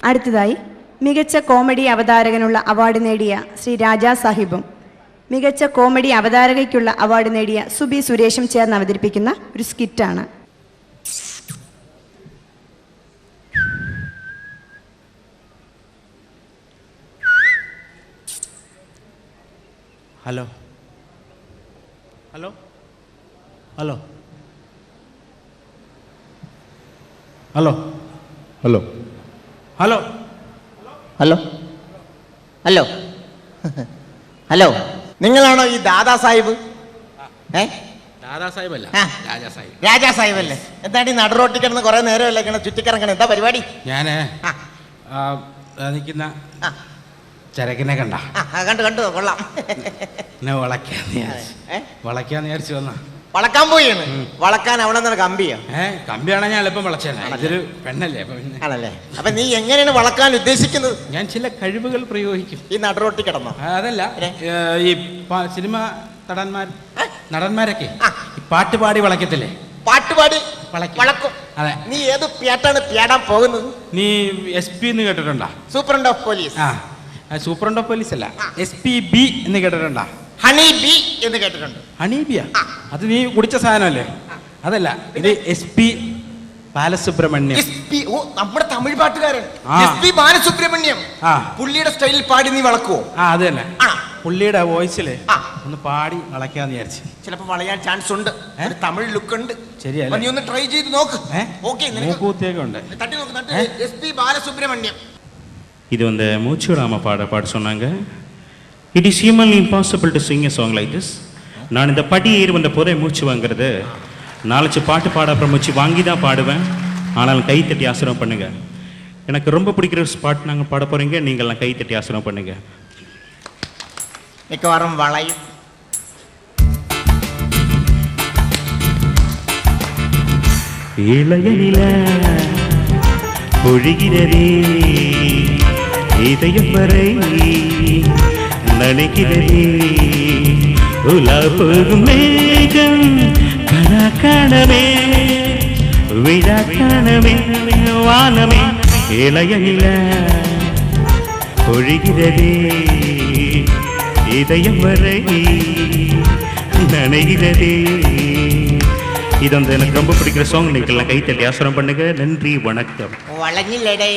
അടുത്തതായി മികച്ച comedy അവതാരകനുള്ള award നേടിയ ശ്രീ രാജാ സാഹിബും മികച്ച കോമഡി അവതാരകയ്ക്കുള്ള അവാർഡ് നേടിയ സുബി സുരേഷും ചേർന്ന് അവതരിപ്പിക്കുന്ന ഒരു സ്കിറ്റാണ്. Hello hello hello hello hello hello hello hello hello, നിങ്ങളാണോ ഈ ദാദാ സാഹിബ്? ദാദാ സാഹിബ് അല്ല, രാജാ സാഹിബ്. രാജാ സാഹിബ് അല്ലേ? എന്താണ് ഈ നടറോട്ടി കിടന്ന് കുറെ നേരമല്ലേ ഇങ്ങനെ ചുറ്റിക്കിറങ്ങണം? എന്താ പരിപാടി? ഞാന് നിൽക്കുന്ന ചരക്കിനെ കണ്ട കണ്ടു കണ്ടു, കൊള്ളാം. വളയ്ക്കാന്ന് വിചാരിച്ചു വന്ന വളക്കാൻ പോയാണ്. വളക്കാൻ അവിടെ നിന്ന് കമ്പിയോ? കമ്പിയാണെ ഞാൻ എളുപ്പം വളച്ചേനെ. ഇതൊരു പെണ്ണല്ലേ ആണല്ലേ? അപ്പൊ നീ എങ്ങനെയാണ് വളക്കാൻ ഉദ്ദേശിക്കുന്നത്? ഞാൻ ചില കഴിവുകൾ പ്രയോഗിക്കും. ഈ നടറോട്ടി കിടന്നോ? അതല്ല, ഈ സിനിമ നടന്മാരൊക്കെ പാട്ട് പാടി വളക്കത്തില്ലേ? പാട്ടുപാടി വളക്കും. അതെ. നീ ഏത് പേട്ടാണ് പേടാൻ പോകുന്നത്? നീ SP എന്ന് കേട്ടിട്ടുണ്ടോ? Superintendent of police. Superintendent of police അല്ല, SPB എന്ന് കേട്ടിട്ടുണ്ടോ? ഹണി ബി എന്ന് കേട്ടിട്ടുണ്ട്. ഹണി ബിയാ? അത് നീ കുടിച്ച സാധനമല്ലേ? അതല്ല, ഇത് SP ബാലസുബ്രഹ്മണ്യം. നമ്മുടെ തമിഴ് പാട്ടുകാരൻ SP ബാലസുബ്രഹ്മണ്യം. പുള്ളിയുടെ സ്റ്റൈലിൽ പാടി നീ വളക്കുവോ? അത് തന്നെ. പുള്ളിയുടെ വോയിസില് ഒന്ന് പാടി വളയ്ക്കാന്ന് വിചാരിച്ചു. ചിലപ്പോ വളയാൻ ചാൻസ് ഉണ്ട്. തമിഴ് ലുക്ക് ഉണ്ട്. ശരിയല്ല? നീ ഒന്ന് ട്രൈ ചെയ്ത് നോക്ക്. മൂക്കൂത്തിയൊക്കെ തട്ടി നോക്ക്. SP ബാലസുബ്രഹ്മണ്യം. இது வந்து மூச்சு விடாமல் பாட சொன்னாங்க. It is humanly impossible to Singh a song like this. நான் இந்த படி ஏறி வந்த போதே மூச்சு வாங்குறது. நாலச்சு பாட்டு பாட அப்புறம் மூச்சு வாங்கி தான் பாடுவேன். ஆனாலும் கை தட்டி ஆசிரம் பண்ணுங்க. எனக்கு ரொம்ப பிடிக்கிற ஸ்பாட் நாங்கள் பாட போகிறீங்க. நீங்கள்லாம் கை தட்டி ஆசிரம் பண்ணுங்க. மிக்கவாரம் வளையும். இளைய நில பொழிகிறதே, இதயம் வரை நனைகிறதே, உலா போகும் மேகம் கனா காணமே, விழா காணமே, வானமே. இளைய நில பொழிகிறதே, இதயம் வரை நனைகிறதே. இது வந்து எனக்கு ரொம்ப பிடிக்கிற சாங். நீங்கள்லாம் கை தட்டி ஆசனம் பண்ணுங்க. நன்றி, வணக்கம். വളഞ്ഞില്ലടേ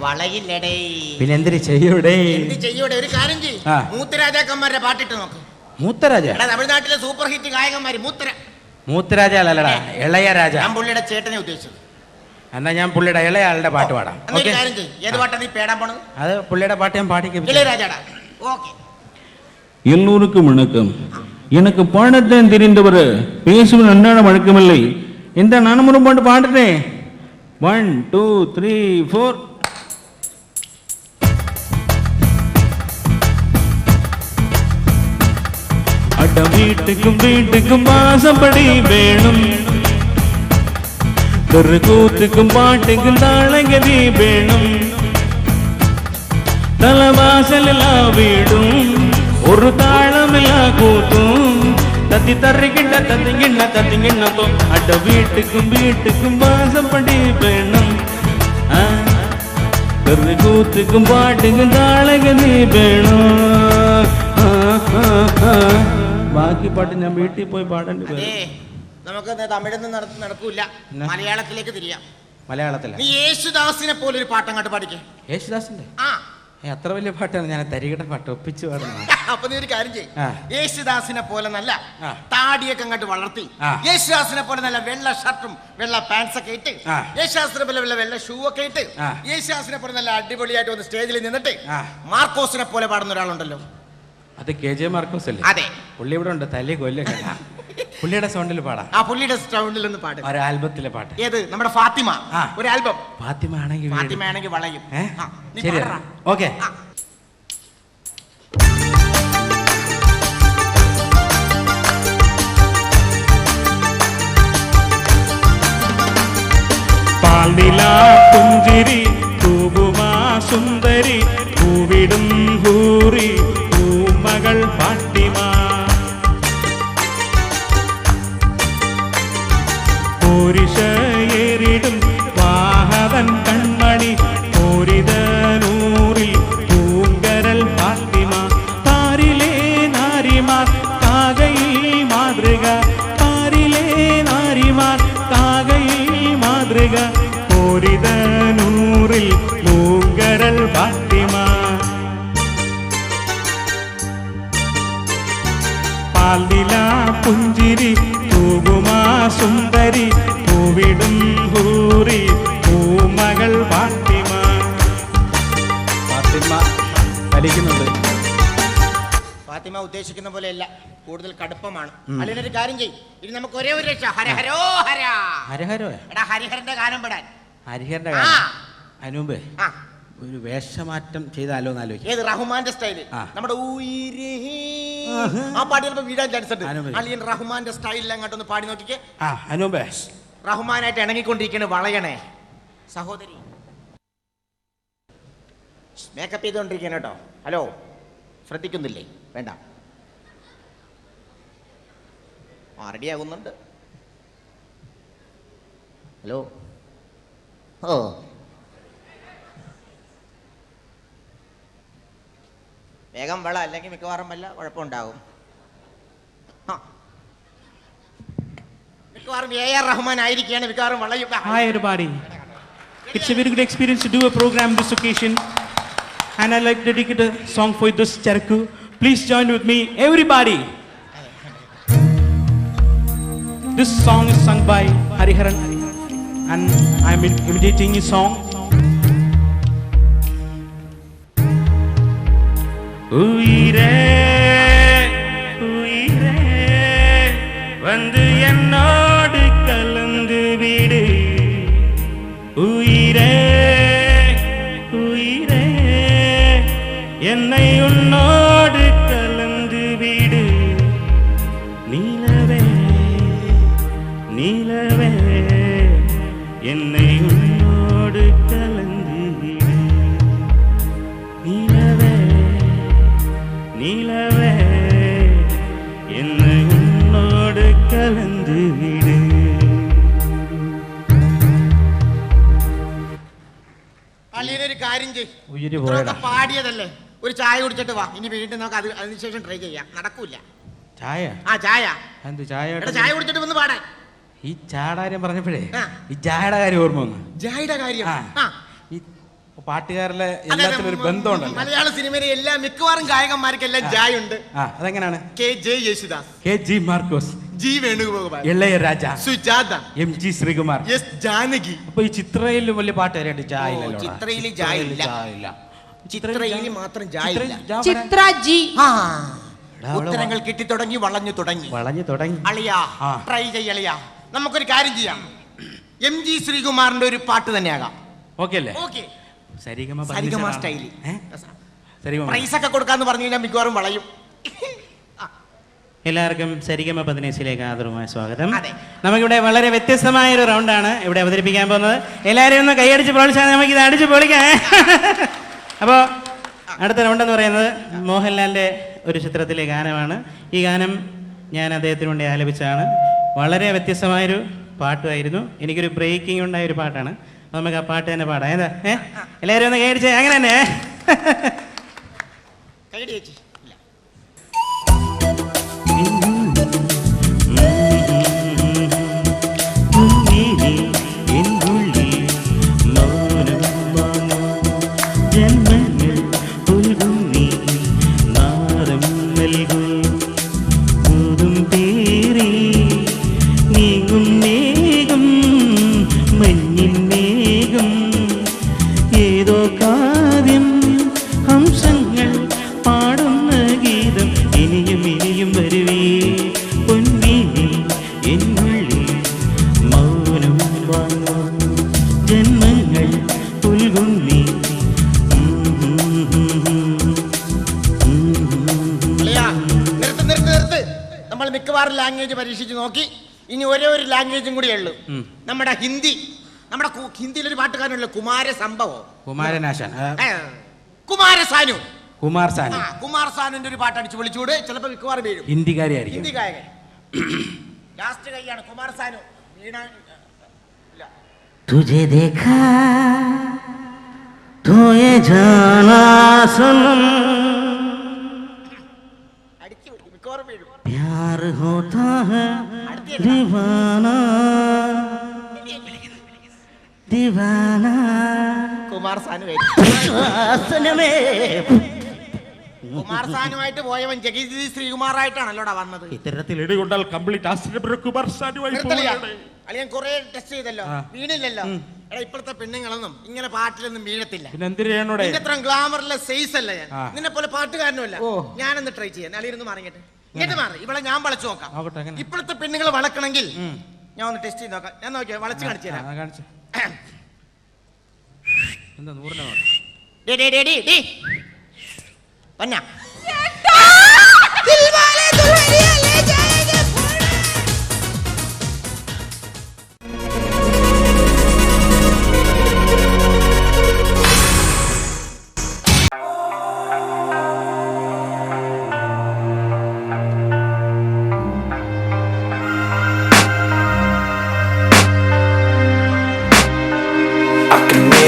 വളയില്ലടേ. പിന്നെ എന്തിനു ചെയ്യൂടെ? എന്ത് ചെയ്യൂടെ? ഒരു കാര്യം ചെയ്യ്. മൂത്തരാജാക്കന്മാരുടെ പാട്ടിട്ട് നോക്ക്. മൂത്തരാജ? തമിഴ്നാട്ടിലെ സൂപ്പർ ഹിറ്റ് ഗായകന്മാര്. മൂത്തരാജ അല്ലടാ, ഇളയരാജ. ഞാൻ പുള്ളിയുടെ ചേട്ടനെ ഉദ്ദേശിച്ചത്. എന്നാ ഞാൻ പുള്ളിയുടെ ഇളയാളുടെ പാട്ട് പാടാം. ഏത് പാട്ടാ നീ പേടാൻ പോണത്? അത് പുള്ളിയുടെ പാട്ട് ഞാൻ പാടി. ഇളയരാജാടാ. ഓക്കെ. எல்லோருக்கும் வணக்கம். எனக்கு பாடத்தான் தெரிந்தவர், பேசுவது அன்றாட வழக்கமில்லை. இந்த நானும் ஒரு பாட்டு பாடுறேன். 1 2 3 4. அட வீட்டுக்கும் வீட்டுக்கும் வாசப்படி வேணும், கூத்துக்கும் பாட்டுக்கும் தாளகதி வேணும், தலவாசல் எல்லாம் வீடும் ஒரு தாளமில்லா கூத்தும், தத்தி தர்றிக்கிட்ட தத்திங்கிண்ண தத்திங்கிண்ணத்தோ. அட வீட்டுக்கும் வீட்டுக்கும் வாசப்படி வேணும், கூத்துக்கும் பாட்டுக்கும் தாளகதி வேணும். ബാക്കി പാട്ട് ഞാൻ വീട്ടിൽ പോയി പാടേണ്ടി വരും. നമുക്ക് തമിഴൊന്നും നടക്കൂല, മലയാളത്തിലേക്ക് തിരിയാം. മലയാളത്തില് നീ യേശുദാസിനെ പോലെ ഒരു പാട്ടങ്ങോട്ട് പാടിക്കേ. യേശുദാസിന്റെ? അത്ര വലിയ പാട്ടാണ്. ഞാൻ തരികിട പാട്ട് ഒപ്പിച്ചു പാടുന്നു. അപ്പൊ നീ ഒരു കാര്യം ചെയ്യും, യേശുദാസിനെ പോലെ നല്ല താടിയൊക്കെ അങ്ങോട്ട് വളർത്തി, യേശുദാസിനെ പോലെ നല്ല വെള്ള ഷർട്ടും വെള്ള പാൻസ് ഒക്കെ ഇട്ട്, യേശുദാസിനെ പോലെ വെള്ള ഷൂ ഒക്കെ ഇട്ട്, യേശുദാസിനെ പോലെ നല്ല അടിപൊളിയായിട്ട് വന്ന് സ്റ്റേജിൽ നിന്നിട്ട് മാർക്കോസിനെ പോലെ പാടുന്ന ഒരാളുണ്ടല്ലോ. അത് KJ മാർക്കോസ് അല്ലേ? അതെ. പുള്ളി ഇവിടെ ഉണ്ട്, തല്ലി കൊല്ലൊക്കെ. പുള്ളിയുടെ സൗണ്ടിൽ പാടാം. പുള്ളിയുടെ സൗണ്ടിൽ ഒന്ന് പാട്. ഒരു ആൽബത്തിലെ പാട്ട്. ഏത്? നമ്മുടെ ഫാത്തിമ. ഒരു ആൽബം. ഫാത്തിമ ആണെങ്കിൽ വളയും. ശരി, ഓക്കെ. പാൽനിലാ പുഞ്ചിരി തൂകുമാ സുന്ദരി, പൂവിടും ഹൂറി പൂമകൾ ഫാത്തിമ, പോരിശയേറിടും വാഹവൻ കൺമണി പൂവിടും ഹൂറി പൂമകൾ ഫാത്തിമ. ഫാത്തിമ കലിക്കുന്നുണ്ട്. ഫാത്തിമ ഉദ്ദേശിക്കുന്ന പോലെയല്ല, കൂടുതൽ കടുപ്പമാണ്. അളിയനൊരു കാര്യം ചെയ്യും, ഇനി നമുക്ക് ഒരേ ഒരു രക്ഷ, ഹരഹരോ ഹര. ഹരഹരോ? എടാ ഹരിഹരന്റെ ഗാനം പെടാൻ. ഹരിഹരന്റെ ആ. ഗാനം. അതിനു മുമ്പേ ആ, ഒരു വേഷമാറ്റം ചെയ്താലോ എന്ന് ആലോചിക്കും. ഏത് റഹ്മാന്റെ സ്റ്റൈല്? ആ. നമ്മുടെ ഉയിരേ. ആ പാട്ട് ചിലപ്പോ വീഴാൻ ചാൻസ് ഉണ്ട്. അതിനു മുമ്പേ. അളിയൻ റഹ്മാന്റെ സ്റ്റൈലിൽ അങ്ങോട്ടൊന്ന് പാടി നോക്കിക്കേ. ആ അതിനു മുമ്പേ റഹ്മാനായിട്ട് ഇണങ്ങിക്കൊണ്ടിരിക്കണ വളയണേ സഹോദരി. മേക്കപ്പ് ചെയ്തുകൊണ്ടിരിക്കണ കേട്ടോ. ഹലോ, ശ്രദ്ധിക്കുന്നില്ലേ? വേണ്ട, റെഡി ആകുന്നുണ്ട്. ഹലോ. ഓ, വേഗം വള, അല്ലെങ്കിൽ മിക്കവാറും വല്ല കുഴപ്പമുണ്ടാകും. മിക്കവാറും AR റഹ്മാൻ ആയിരിക്കുകയാണ്. മിക്കവാറും വളയും. Hi everybody. It's a very good experience to do a program this occasion. And I'd like to dedicate a song for this Charaku. Please join with me, everybody. This song is sung by Hariharan and I'm imitating his song. உயிரே உயிரே வந்து என்னோடு கலந்து விடு. உயிரே உயிரே என்னை உன்னோடு கலந்து விடு. நீலவே நீலவே என்னை உன்னோடு கலந்து விடு. நீலவே நீலவே என்னை உன்னோடு கலந்து விடு. അളിയനൊരു കാര്യം ഉയിര് ചെയ്യും, പോയടാ. പാടിയതല്ലേ, ഒരു ചായ കുടിച്ചിട്ട് വാ. ഇനി വീണ്ടും നമുക്ക് അതിനുശേഷം ട്രൈ ചെയ്യാം. നടക്കൂല. ചായ? ആ ചായ. എന്ത് ചായ? എടാ ചായ കുടിച്ചിട്ട് വന്ന് പാടാൻ. ഈ ചാടാര്യം പറഞ്ഞപ്പോഴേ ആ. ഈ ചായയുടെ കാര്യം ഓർമ്മ വന്നു. ജായുടെ കാര്യം. ആ. ആ. ഈ പാട്ടുകാരിലെ അതെ, എല്ലാത്തിലും ഒരു ബന്ധമുണ്ടല്ലോ. മലയാള സിനിമയിലെ എല്ലാ മിക്കവാറും ഗായകന്മാർക്കെല്ലാം ജായ ഉണ്ട്. ആ അതെങ്ങനെയാണ്? KJ Yesudas, KG Markose, G Venugopal, Ilaiyaraaja, Sujatha, MG Sreekumar, S Janaki. അപ്പൊ ഈ ചിത്രയിലും വലിയ പാട്ടുകാരുണ്ട്. ചായയിലല്ലോ. ചിത്രയില് ജായ ഇല്ല. ചിത്രയില് മാത്രം ജായ ഇല്ല. ചിത്ര ജി. ആ, ഉത്തരങ്ങൾ കിട്ടി തുടങ്ങി, വളഞ്ഞു തുടങ്ങി. വളഞ്ഞു തുടങ്ങി. അളിയാ, ആ. ട്രൈ ചെയ്യളിയാ. നമുക്കൊരു കാര്യം ചെയ്യാം, MG ശ്രീകുമാറിന്റെ ഒരു പാട്ട് തന്നെയാകാം. ഓക്കെ അല്ലേ? ഓക്കെ. സരിഗമ സരിഗമ സ്റ്റൈല്. സരിഗമ. പ്രൈസ് ഒക്കെ കൊടുക്കാന്ന് പറഞ്ഞു കഴിഞ്ഞാൽ മിക്കവാറും വളയും. എല്ലാവർക്കും സരിഗമ പതിനേശിലേക്ക് ആദരവുമായ സ്വാഗതം. അതെ. നമുക്കിവിടെ വളരെ വ്യത്യസ്തമായ ഒരു റൗണ്ടാണ് ഇവിടെ അവതരിപ്പിക്കാൻ പോകുന്നത്. എല്ലാവരും ഒന്ന് കൈയടിച്ച് പ്രോത്സാഹനം, നമുക്ക് ഇത് അടിച്ച് പൊളിക്കാം. അപ്പോൾ അടുത്ത റൗണ്ട് എന്ന് പറയുന്നത് മോഹൻലാലിൻ്റെ ഒരു ചിത്രത്തിലെ ഗാനമാണ്. ഈ ഗാനം ഞാൻ അദ്ദേഹത്തിന് വേണ്ടി ആലപിച്ചതാണ്. വളരെ വ്യത്യസ്തമായൊരു പാട്ടുമായിരുന്നു. എനിക്കൊരു ബ്രേക്കിംഗ് ഉണ്ടായൊരു പാട്ടാണ്. അപ്പോൾ നമുക്ക് ആ പാട്ട് തന്നെ പാടാം. ഏതാ? എല്ലാവരും ഒന്ന് കൈയടിച്ച് അങ്ങനെ തന്നെ. കൈയടി ചേച്ചി. ഇല്ല. ഏതോ കാര്യം ഹംസങ്ങൾ പാടുന്ന ഗീതം ഇനിയും ഇനിയും വരുവേ പൊന്നിനി എന്നുള്ളിൽ മൗനം വാങ്ങോ ജന്മങ്ങൾ പുൽകുന്നി. അളിയാ, നിർത്ത്. നമ്മൾ മിക്കവാറും ലാംഗ്വേജ് പരീക്ഷിച്ച് നോക്കി. ഇനി ഒരേ ഒരു ലാംഗ്വേജും കൂടിയേ ഉള്ളൂ, നമ്മുടെ ഹിന്ദി. നമ്മുടെ ഹിന്ദിയിലൊരു പാട്ടുകാരനല്ലോ, കുമാരസംഭവം, കുമാരനാശാൻ, കുമാരസാനു, കുമാർ സാനു. കുമാർ സാനുവിന്റെ ഒരു പാട്ട് അടിച്ചു വിളിച്ചുകൂടെ, ചിലപ്പോ മിക്കവാറും വീഴും. ഹിന്ദിക്കാരിയായിരിക്കും. ഹിന്ദി ഗായകൻ. ലാസ്റ്റ് കൈയാണ് കുമാർ സാനു. तुझे देखा तो ये जाना सनम അടിച്ചു മിക്കവാറും വീഴും. प्यार होता है दीवाना दीवाना. കുമാർ സാനു കുമാർ സാനുമായിട്ട് പോയവൻ ജഗതി ശ്രീകുമാറായിട്ടാണല്ലോടാ വന്നത്. ഇത്തരത്തിൽ ഇടികൊണ്ടാൽ കംപ്ലീറ്റ് നിർത്തലിയാ. അളിയൻ കുറെ ടെസ്റ്റ് ചെയ്തല്ലോ, വീണില്ലല്ലോ. എടാ ഇപ്പോഴത്തെ പെണ്ണുങ്ങളൊന്നും ഇങ്ങനെ പാട്ടിലൊന്നും വീഴത്തില്ല. പിന്നെ എന്തിനു ചെയ്യണോടെ? നിന്റെ അത്ര ഗ്ലാമറിലെ സൈസ് അല്ല ഞാൻ, നിന്നെ പോലെ പാട്ടുകാരനുമല്ല. ഞാനൊന്ന് ട്രൈ ചെയ്യാൻ. അളിയൊന്ന് മാറിയിട്ട് ഇങ്ങോട്ട് മാറി, ഇവിടെ ഞാൻ വളച്ചു നോക്കാം. ഇപ്പോഴത്തെ പെണ്ണുങ്ങൾ വളക്കണമെങ്കിൽ ഞാൻ ഒന്ന് ടെസ്റ്റ് ചെയ്ത് നോക്കാം. ഞാൻ നോക്കിയാ വളച്ച് കാണിച്ചു തരാം. എന്താ നൂറിനെ പന്ന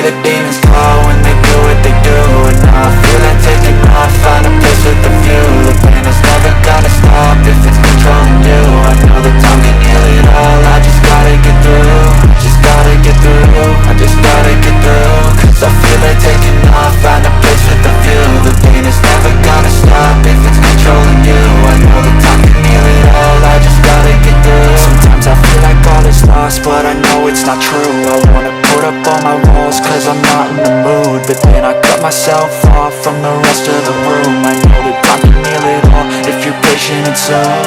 The demons call when they do what they do. And now I feel like taking off, find a place with a view. The pain is never gonna stop if it's controlling you. I know that time can heal it all, I just gotta get through. Just gotta get through, I just gotta get through. Cause I feel like taking off, find a place with a view. The pain is never gonna stop if it's controlling you. I know that time can heal it all, I just gotta get through. Sometimes I feel like all is lost, but I know it's not true. I wanna put up all my walls cause I'm not in the mood. But then I cut myself off from the rest of the room. I know that time can heal it all if you're patient and soon.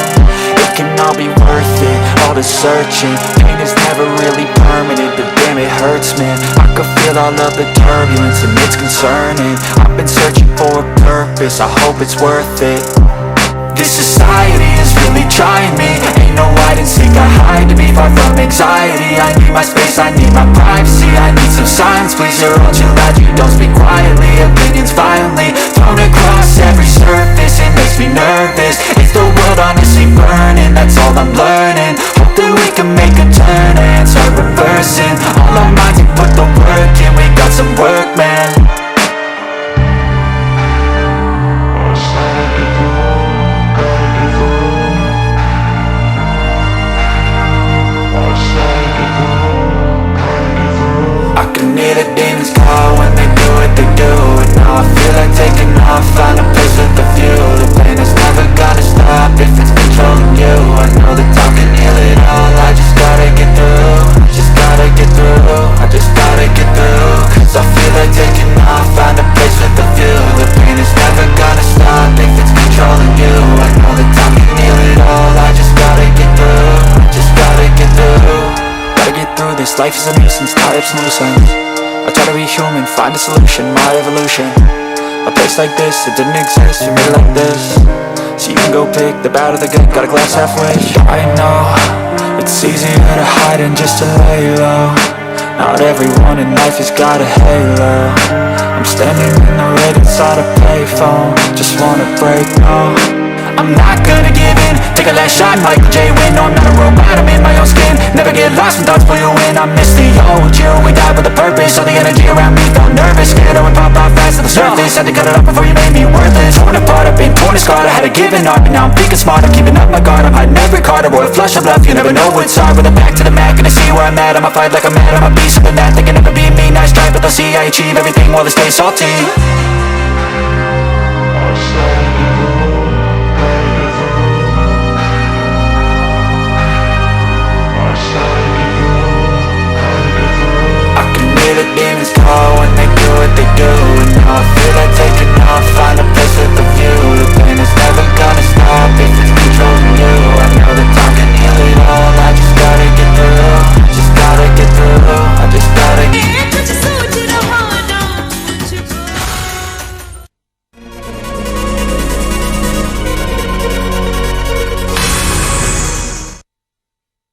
It can all be worth it, all the searching. Pain is never really permanent, but damn it hurts, man. I could feel all of the turbulence and it's concerning. I've been searching for a purpose, I hope it's worth it. This society is really trying me. Ain't no hide and seek, I hide to be far from anxiety. I need my space, I need my privacy. I need some silence, please, you're all too loud. You don't speak quietly, opinions violently thrown across every surface. It makes me nervous, is the world honestly burning? That's all I'm learning. Hope that we can make a turn and start reversing all our minds and put the work in. We got some work, man. I can hear the demons call when they do what they do. And now I feel like taking off, find a place with a view. The pain is never gonna stop if it's controlling you. I know that time can heal it all, I just gotta get through. I just gotta get through, I just gotta get through. Cause I feel like taking off, find a place with a view. The pain is never gonna stop if it's controlling you. I know that time can heal it all, I just gotta get through. I just gotta get through. Gotta get through this, life is a nuisance, tie up some loose ends. I try to be human, find a solution, my evolution. A place like this, it didn't exist, you made it like this. So you can go pick the bad or the good, got a glass halfway. I know, it's easier to hide than just to lay low. Not everyone in life has got a halo. I'm standing in the red inside a payphone, just wanna break, no. I'm not gonna give in, take a last shot, Michael J. Win. No, I'm not a robot, I'm in my own skin. Never get lost when thoughts pull you in. I miss the old you, we died with a purpose. All the energy around me felt nervous, scared I would pop off fast to the surface. Had to cut it off before you made me worthless. Torn apart, I've been torn and scarred. I had to give an art, but now I'm thinking smart. I'm keeping up my guard, I'm hiding every card. A royal flush of love, you never know what's hard. With a back to the mat, gonna see where I'm at. I'ma fight like I'm mad, I'm a beast with a gnat. They can never be me, nice try, but they'll see I achieve everything while they stay salty.